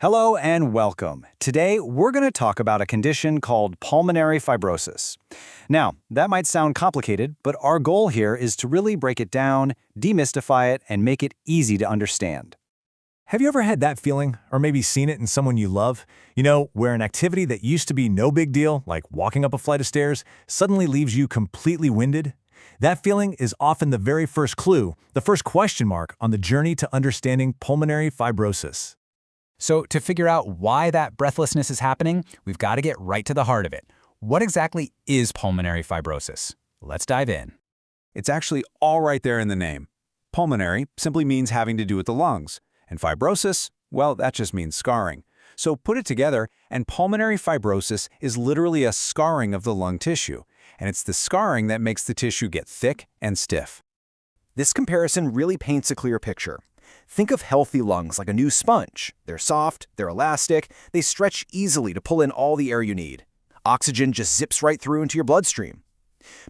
Hello and welcome. Today, we're going to talk about a condition called pulmonary fibrosis. Now, that might sound complicated, but our goal here is to really break it down, demystify it, and make it easy to understand. Have you ever had that feeling, or maybe seen it in someone you love? Where an activity that used to be no big deal, like walking up a flight of stairs, suddenly leaves you completely winded? That feeling is often the very first clue, the first question mark on the journey to understanding pulmonary fibrosis. So to figure out why that breathlessness is happening, we've got to get right to the heart of it. What exactly is pulmonary fibrosis? Let's dive in. It's actually all right there in the name. Pulmonary simply means having to do with the lungs, and fibrosis, well, that just means scarring. So put it together, and pulmonary fibrosis is literally a scarring of the lung tissue, and it's the scarring that makes the tissue get thick and stiff. This comparison really paints a clear picture. Think of healthy lungs like a new sponge. They're soft, they're elastic, they stretch easily to pull in all the air you need. Oxygen just zips right through into your bloodstream.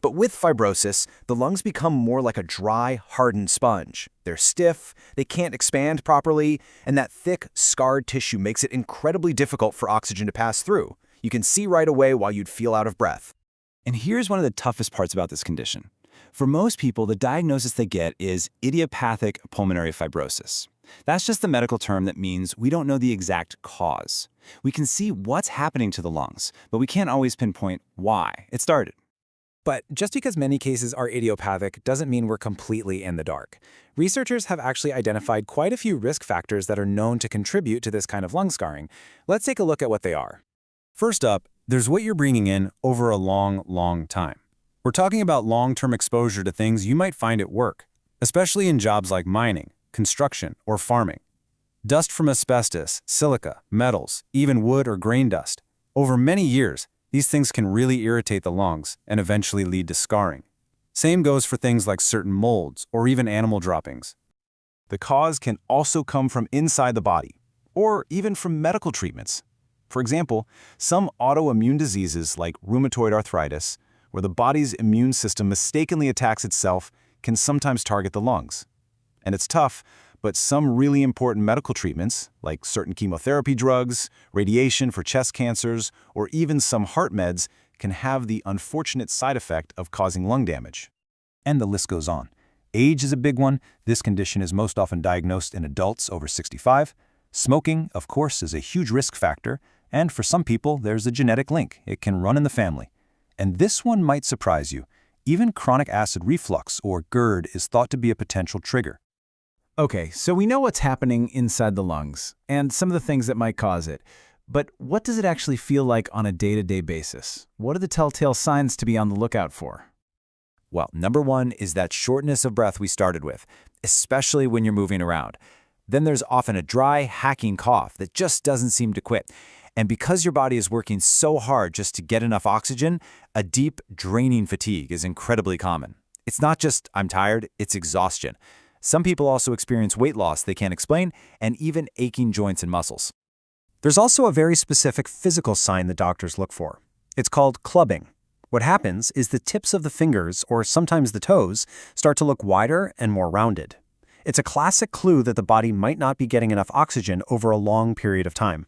But with fibrosis, the lungs become more like a dry, hardened sponge. They're stiff, they can't expand properly, and that thick, scarred tissue makes it incredibly difficult for oxygen to pass through. You can see right away why you'd feel out of breath. And here's one of the toughest parts about this condition. For most people, the diagnosis they get is idiopathic pulmonary fibrosis. That's just the medical term that means we don't know the exact cause. We can see what's happening to the lungs, but we can't always pinpoint why it started. But just because many cases are idiopathic doesn't mean we're completely in the dark. Researchers have actually identified quite a few risk factors that are known to contribute to this kind of lung scarring. Let's take a look at what they are. First up, there's what you're bringing in over a long time. We're talking about long-term exposure to things you might find at work, especially in jobs like mining, construction, or farming. Dust from asbestos, silica, metals, even wood or grain dust. Over many years, these things can really irritate the lungs and eventually lead to scarring. Same goes for things like certain molds or even animal droppings. The cause can also come from inside the body, or even from medical treatments. For example, some autoimmune diseases like rheumatoid arthritis, where the body's immune system mistakenly attacks itself, can sometimes target the lungs. And it's tough, but some really important medical treatments, like certain chemotherapy drugs, radiation for chest cancers, or even some heart meds, can have the unfortunate side effect of causing lung damage. And the list goes on. Age is a big one. This condition is most often diagnosed in adults over 65. Smoking, of course, is a huge risk factor, and for some people, there's a genetic link. It can run in the family. And this one might surprise you. Even chronic acid reflux, or GERD, is thought to be a potential trigger. Okay, so we know what's happening inside the lungs, and some of the things that might cause it. But what does it actually feel like on a day-to-day basis? What are the telltale signs to be on the lookout for? Well, number one is that shortness of breath we started with, especially when you're moving around. Then there's often a dry, hacking cough that just doesn't seem to quit. And because your body is working so hard just to get enough oxygen, a deep, draining fatigue is incredibly common. It's not just, I'm tired, it's exhaustion. Some people also experience weight loss they can't explain, and even aching joints and muscles. There's also a very specific physical sign the doctors look for. It's called clubbing. What happens is the tips of the fingers, or sometimes the toes, start to look wider and more rounded. It's a classic clue that the body might not be getting enough oxygen over a long period of time.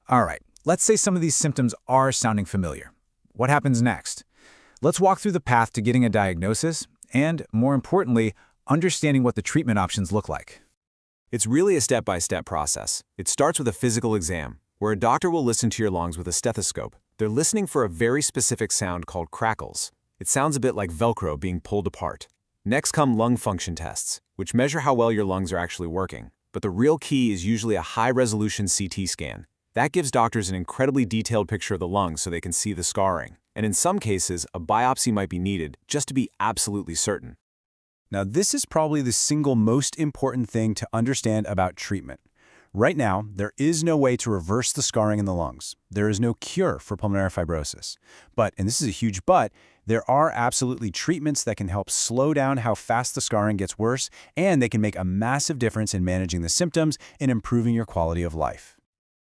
All right, let's say some of these symptoms are sounding familiar. What happens next? Let's walk through the path to getting a diagnosis and, more importantly, understanding what the treatment options look like. It's really a step-by-step process. It starts with a physical exam, where a doctor will listen to your lungs with a stethoscope. They're listening for a very specific sound called crackles. It sounds a bit like Velcro being pulled apart. Next come lung function tests, which measure how well your lungs are actually working. But the real key is usually a high-resolution CT scan. That gives doctors an incredibly detailed picture of the lungs so they can see the scarring. And in some cases, a biopsy might be needed just to be absolutely certain. Now, this is probably the single most important thing to understand about treatment. Right now, there is no way to reverse the scarring in the lungs. There is no cure for pulmonary fibrosis. But, and this is a huge but, there are absolutely treatments that can help slow down how fast the scarring gets worse, and they can make a massive difference in managing the symptoms and improving your quality of life.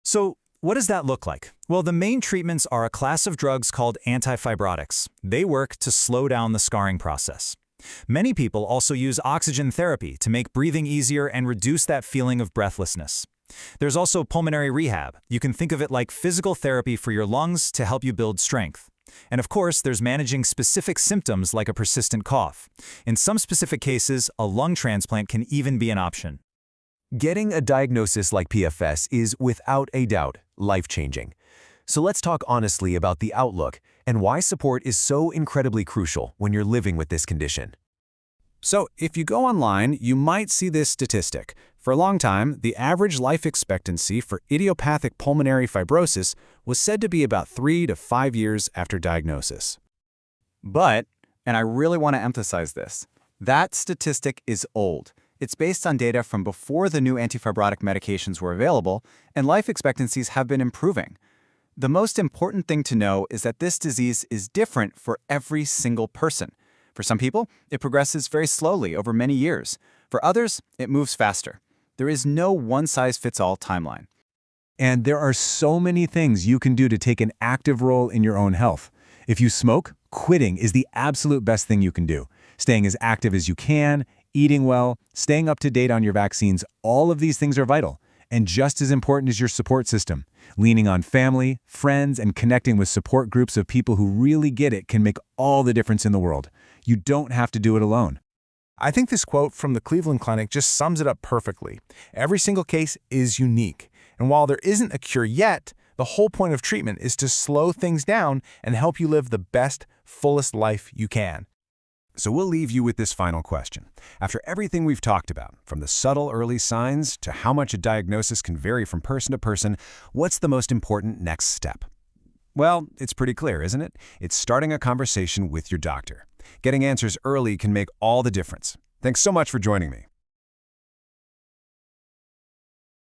So, what does that look like? Well, the main treatments are a class of drugs called antifibrotics. They work to slow down the scarring process. Many people also use oxygen therapy to make breathing easier and reduce that feeling of breathlessness. There's also pulmonary rehab. You can think of it like physical therapy for your lungs to help you build strength. And of course, there's managing specific symptoms like a persistent cough. In some specific cases, a lung transplant can even be an option. Getting a diagnosis like PFS is, without a doubt, life-changing. So let's talk honestly about the outlook and why support is so incredibly crucial when you're living with this condition. So, if you go online, you might see this statistic. For a long time, the average life expectancy for idiopathic pulmonary fibrosis was said to be about 3 to 5 years after diagnosis. But, and I really want to emphasize this, that statistic is old. It's based on data from before the new antifibrotic medications were available, and life expectancies have been improving. The most important thing to know is that this disease is different for every single person. For some people, it progresses very slowly over many years. For others, it moves faster. There is no one-size-fits-all timeline. And there are so many things you can do to take an active role in your own health. If you smoke, quitting is the absolute best thing you can do. Staying as active as you can, eating well, staying up to date on your vaccines, all of these things are vital. And just as important is your support system. Leaning on family, friends, and connecting with support groups of people who really get it can make all the difference in the world. You don't have to do it alone. I think this quote from the Cleveland Clinic just sums it up perfectly. Every single case is unique. And while there isn't a cure yet, the whole point of treatment is to slow things down and help you live the best, fullest life you can. So we'll leave you with this final question. After everything we've talked about, from the subtle early signs to how much a diagnosis can vary from person to person, what's the most important next step? Well, it's pretty clear, isn't it? It's starting a conversation with your doctor. Getting answers early can make all the difference. Thanks so much for joining me.